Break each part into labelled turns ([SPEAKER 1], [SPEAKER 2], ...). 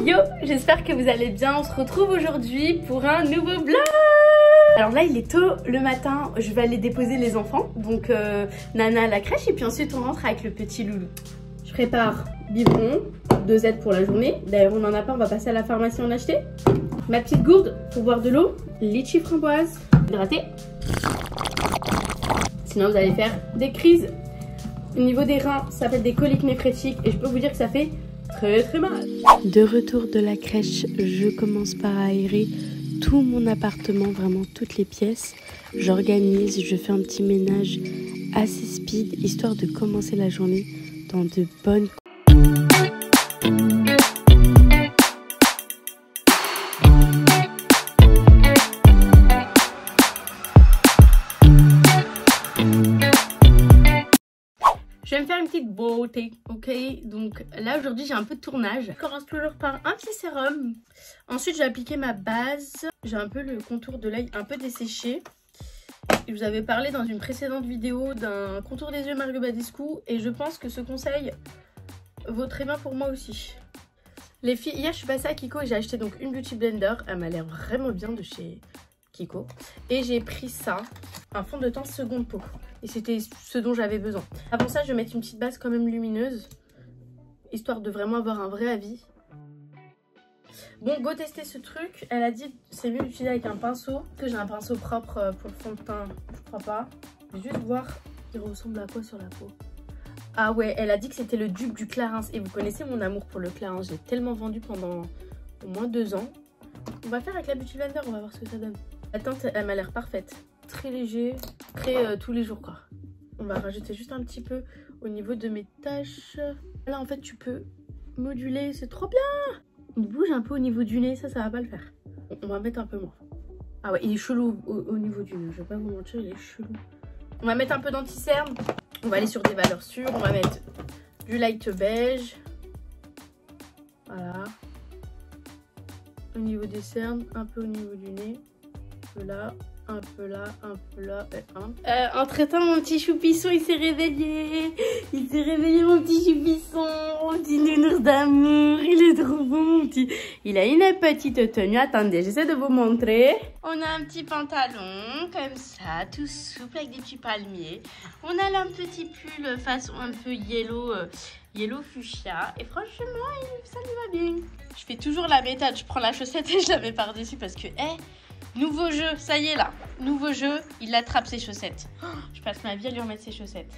[SPEAKER 1] Yo, j'espère que vous allez bien. On se retrouve aujourd'hui pour un nouveau vlog. Alors là, il est tôt le matin. Je vais aller déposer les enfants. Donc Nana à la crèche et puis ensuite on rentre avec le petit loulou. Je prépare biberon, 2 aides pour la journée. D'ailleurs, on n'en a pas, on va passer à la pharmacie en acheter. Ma petite gourde pour boire de l'eau. Litchi framboise, hydraté. Sinon, vous allez faire des crises. Au niveau des reins, ça s'appelle des coliques néphrétiques et je peux vous dire que ça fait très mal. De retour de la crèche, je commence par aérer tout mon appartement, vraiment toutes les pièces. J'organise, je fais un petit ménage assez speed, histoire de commencer la journée dans de bonnes conditions. Je vais me faire une petite beauté, ok? Donc là aujourd'hui j'ai un peu de tournage. Je commence toujours par un petit sérum. Ensuite j'ai appliqué ma base. J'ai un peu le contour de l'œil un peu desséché. Je vous avais parlé dans une précédente vidéo d'un contour des yeux Mario Badescu. Et je pense que ce conseil vaut très bien pour moi aussi. Les filles, hier je suis passée à Kiko et j'ai acheté donc une Beauty Blender. Elle m'a l'air vraiment bien de chez Kiko. Et j'ai pris ça, un fond de teint seconde peau. Et c'était ce dont j'avais besoin. Avant ça, je vais mettre une petite base quand même lumineuse, histoire de vraiment avoir un vrai avis. Bon, go tester ce truc. Elle a dit c'est mieux d'utiliser avec un pinceau. Que j'ai un pinceau propre pour le fond de teint, je crois pas. Je vais juste voir, il ressemble à quoi sur la peau. Ah ouais, elle a dit que c'était le dupe du Clarins. Et vous connaissez mon amour pour le Clarins. J'ai tellement vendu pendant au moins 2 ans. On va faire avec la Beauty Blender, on va voir ce que ça donne. La teinte, elle m'a l'air parfaite. Très léger, très tous les jours quoi. On va rajouter juste un petit peu au niveau de mes taches. Là en fait tu peux moduler, c'est trop bien. Il bouge un peu au niveau du nez, ça va pas le faire. On va mettre un peu moins. Ah ouais, il est chelou au niveau du nez, je vais pas vous mentir, il est chelou. On va mettre un peu d'anti-cerne. On va aller sur des valeurs sûres, on va mettre du light beige. Voilà. Au niveau des cernes, un peu au niveau du nez. Un peu là. Un peu là, un peu là, entre-temps, mon petit choupisson, il s'est réveillé. Il s'est réveillé, mon petit choupisson. Mon petit nounours d'amour. Il est trop beau, mon petit. Il a une petite tenue. Attendez, j'essaie de vous montrer. On a un petit pantalon, comme ça, tout souple, avec des petits palmiers. On a là un petit pull façon un peu yellow fuchsia. Et franchement, ça lui va bien. Je fais toujours la méthode. Je prends la chaussette et je la mets par-dessus parce que, nouveau jeu, ça y est là. Nouveau jeu, il attrape ses chaussettes. Oh, je passe ma vie à lui remettre ses chaussettes.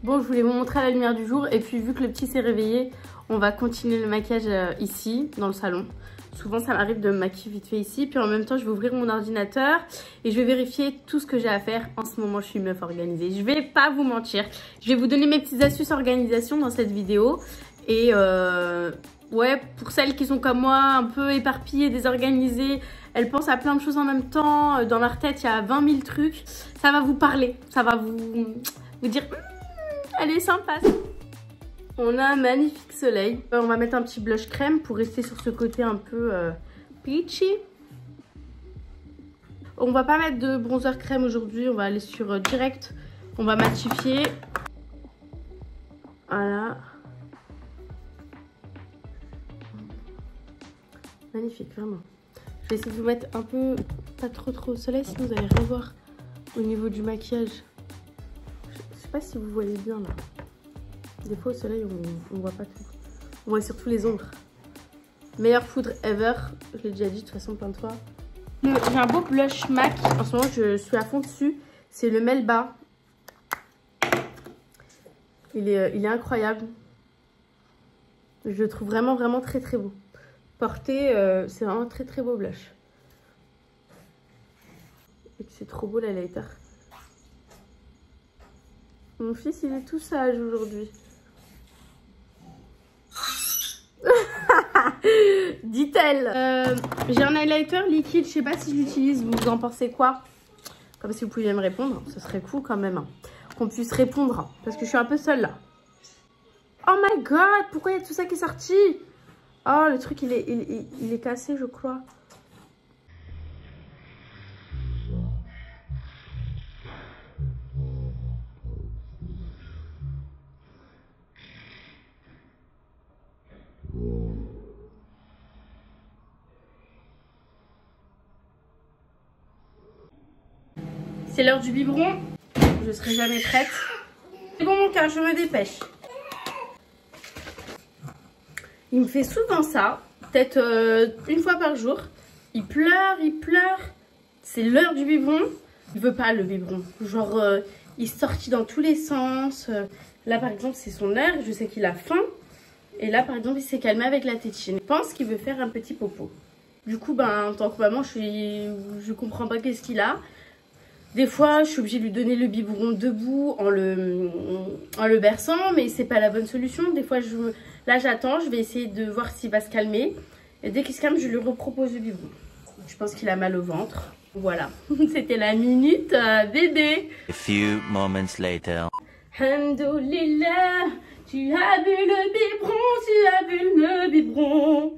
[SPEAKER 1] Bon, je voulais vous montrer à la lumière du jour. Et puis, vu que le petit s'est réveillé, on va continuer le maquillage ici, dans le salon. Souvent, ça m'arrive de me maquiller vite fait ici. Puis en même temps, je vais ouvrir mon ordinateur et je vais vérifier tout ce que j'ai à faire. En ce moment, je suis une meuf organisée. Je vais pas vous mentir. Je vais vous donner mes petites astuces organisation dans cette vidéo. Et ouais, pour celles qui sont comme moi, un peu éparpillées, désorganisées, elles pensent à plein de choses en même temps. Dans leur tête, il y a 20 000 trucs. Ça va vous parler. Ça va vous dire, elle est sympa. On a un magnifique soleil. On va mettre un petit blush crème pour rester sur ce côté un peu peachy. On va pas mettre de bronzer crème aujourd'hui. On va aller sur direct. On va matifier. Voilà. Magnifique, vraiment. Je vais essayer de vous mettre un peu, pas trop au soleil, sinon vous allez rien voir au niveau du maquillage. Je sais pas si vous voyez bien là. Des fois au soleil, on voit pas tout. On voit surtout les ombres. Meilleure poudre ever, je l'ai déjà dit de toute façon plein de fois. J'ai un beau blush MAC, en ce moment je suis à fond dessus. C'est le Melba. Il est incroyable. Je le trouve vraiment très beau. Porté, c'est vraiment très beau blush. Et c'est trop beau l'highlighter. Mon fils il est tout sage aujourd'hui. Dit-elle. J'ai un highlighter liquide, je sais pas si je l'utilise, vous en pensez quoi? Comme si vous pouviez me répondre, ce serait cool quand même. Hein, qu'on puisse répondre, parce que je suis un peu seule là. Oh my god, pourquoi il y a tout ça qui est sorti? Oh, le truc, il est cassé, je crois. C'est l'heure du biberon. Je serai jamais prête. C'est bon mon cœur, je me dépêche. Il me fait souvent ça. Peut-être une fois par jour. Il pleure, il pleure. C'est l'heure du biberon. Il veut pas le biberon. Genre, il sortit dans tous les sens. Là par exemple, c'est son heure. Je sais qu'il a faim. Et là par exemple, il s'est calmé avec la tétine. Je pense qu'il veut faire un petit popo. Du coup, ben, en tant que maman, je comprends pas qu'est-ce qu'il a. Des fois, je suis obligée de lui donner le biberon debout en le berçant, mais c'est pas la bonne solution. Des fois, là, j'attends, je vais essayer de voir s'il va se calmer. Et dès qu'il se calme, je lui repropose le biberon. Je pense qu'il a mal au ventre. Voilà, c'était la minute bébé.
[SPEAKER 2] A few moments later.
[SPEAKER 1] Alhamdoulilah, tu as bu le biberon, tu as bu le biberon.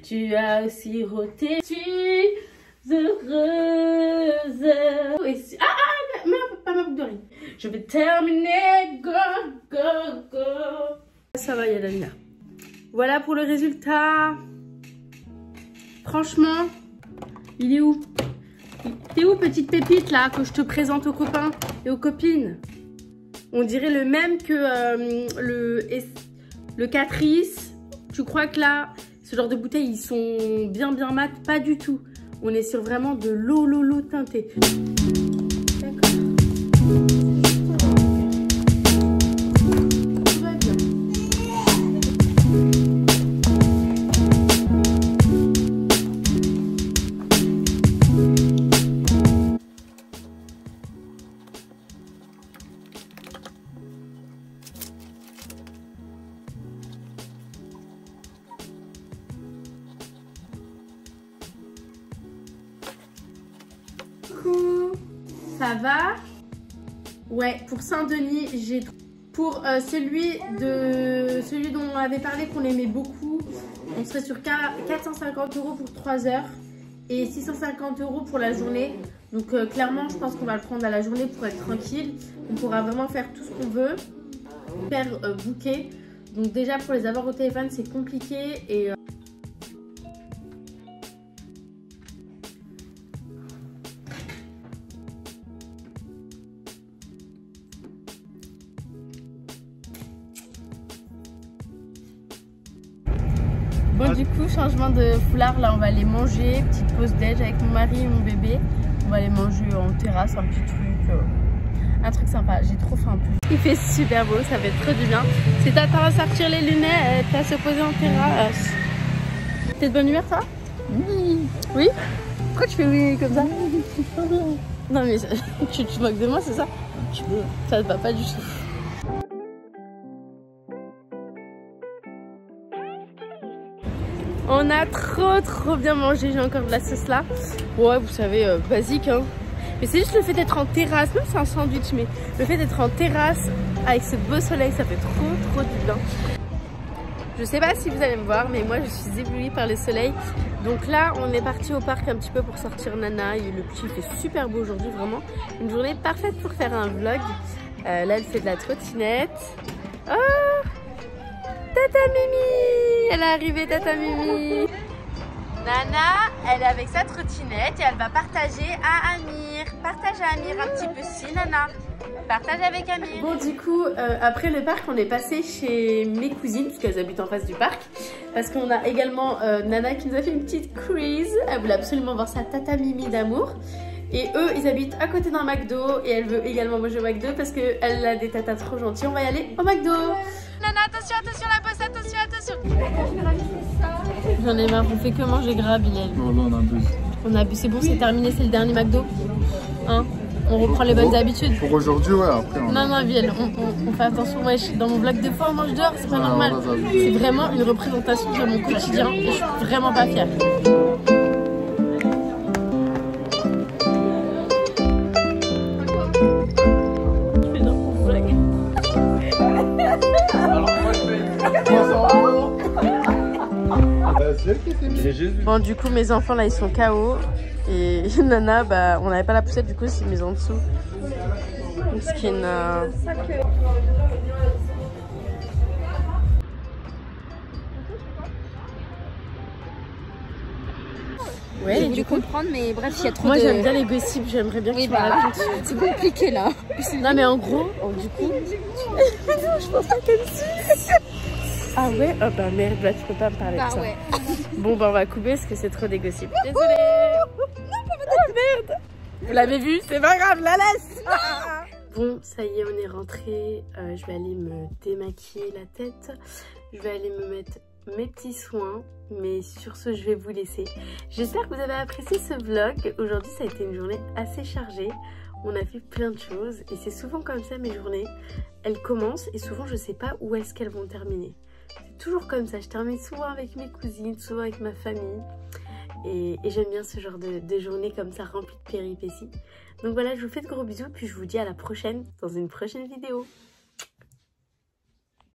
[SPEAKER 1] Tu as aussi roté, tu es heureuse. Pas ma boucle d'oreille. Je vais terminer, go, go, go. Ça va, Yalana. Voilà pour le résultat. Franchement, il est où? T'es où, petite pépite, là, que je te présente aux copains et aux copines? On dirait le même que le Catrice. Tu crois que là... Ce genre de bouteilles, ils sont bien mat, pas du tout. On est sur vraiment de l'eau teintée. D'accord. Tout va bien. Ça va? Ouais, pour Saint-Denis, j'ai... Pour celui dont on avait parlé, qu'on aimait beaucoup, on serait sur 450 € pour 3 heures et 650 € pour la journée. Donc clairement, je pense qu'on va le prendre à la journée pour être tranquille. On pourra vraiment faire tout ce qu'on veut, faire booker. Donc déjà, pour les avoir au téléphone, c'est compliqué et... Bon, du coup, changement de foulard, là on va aller manger, petite pause déj avec mon mari et mon bébé. On va aller manger en terrasse, un petit truc sympa. J'ai trop faim en plus. Il fait super beau, ça fait trop du bien. C'est ta à sortir les lunettes, à se poser en terrasse. T'es de bonne humeur, toi? Oui. Oui? Pourquoi tu fais oui comme ça? Non mais tu te moques de moi, c'est ça? Ça te va pas du tout. On a trop bien mangé, j'ai encore de la sauce là. Ouais, vous savez, basique hein. Mais c'est juste le fait d'être en terrasse, même c'est un sandwich, mais le fait d'être en terrasse avec ce beau soleil, ça fait trop du bien. Je sais pas si vous allez me voir, mais moi je suis éblouie par le soleil. Donc là, on est parti au parc un petit peu pour sortir Nana. Et le petit fait super beau aujourd'hui, vraiment. Une journée parfaite pour faire un vlog. Là, elle fait de la trottinette. Oh! Tata Mimi! Elle est arrivée, Tata Mimi! Nana, elle est avec sa trottinette et elle va partager à Amir. Partage à Amir un petit peu si, Nana. Partage avec Amir. Bon, du coup, après le parc, on est passé chez mes cousines, parce qu'elles habitent en face du parc. Parce qu'on a également Nana qui nous a fait une petite cruise. Elle voulait absolument voir sa Tata Mimi d'amour. Et eux, ils habitent à côté d'un McDo. Et elle veut également manger au McDo parce qu'elle a des tatas trop gentils. On va y aller au McDo. Nana, attention, la bosse, attention. J'en ai marre, on fait que manger gras, Bilal.
[SPEAKER 3] Non, on abuse.
[SPEAKER 1] On abuse, c'est bon, c'est terminé, c'est le dernier McDo. Hein? On reprend les bonnes habitudes.
[SPEAKER 3] Pour aujourd'hui, ouais, après.
[SPEAKER 1] Non, Bilal, on fait attention. Ouais, dans mon vlog, des fois, on mange dehors, c'est pas normal. C'est vraiment une représentation de mon quotidien et je suis vraiment pas fière. Bon, du coup mes enfants là ils sont KO et Nana bah on n'avait pas la poussette, du coup c'est mise en dessous. Skin. Ouais,
[SPEAKER 3] j'ai
[SPEAKER 1] et
[SPEAKER 3] voulu
[SPEAKER 1] du coup,
[SPEAKER 3] comprendre, mais bref, il y a trop
[SPEAKER 1] moi
[SPEAKER 3] de...
[SPEAKER 1] j'aime bien les gossips, j'aimerais bien que
[SPEAKER 3] Oui,
[SPEAKER 1] tu me
[SPEAKER 3] bah,
[SPEAKER 1] racontes.
[SPEAKER 3] c'est compliqué là.
[SPEAKER 1] Non mais en gros, du coup... je pense pas qu'elle suit. Ah ouais? Oh bah merde, là tu peux pas me parler de
[SPEAKER 3] Bah
[SPEAKER 1] ça.
[SPEAKER 3] ouais.
[SPEAKER 1] Bon bah on va couper parce que c'est trop des gossips. Désolée. Oh merde. Vous l'avez vu? C'est pas grave, la laisse. Bon, ça y est, on est rentré. Je vais aller me démaquiller la tête. Je vais aller me mettre mes petits soins. Mais sur ce, je vais vous laisser. J'espère que vous avez apprécié ce vlog. Aujourd'hui, ça a été une journée assez chargée. On a fait plein de choses. Et c'est souvent comme ça, mes journées. Elles commencent et souvent, je sais pas où est-ce qu'elles vont terminer. C'est toujours comme ça. Je termine souvent avec mes cousines, souvent avec ma famille. Et j'aime bien ce genre de journée comme ça, remplie de péripéties. Donc voilà, je vous fais de gros bisous. Puis je vous dis à la prochaine dans une prochaine vidéo.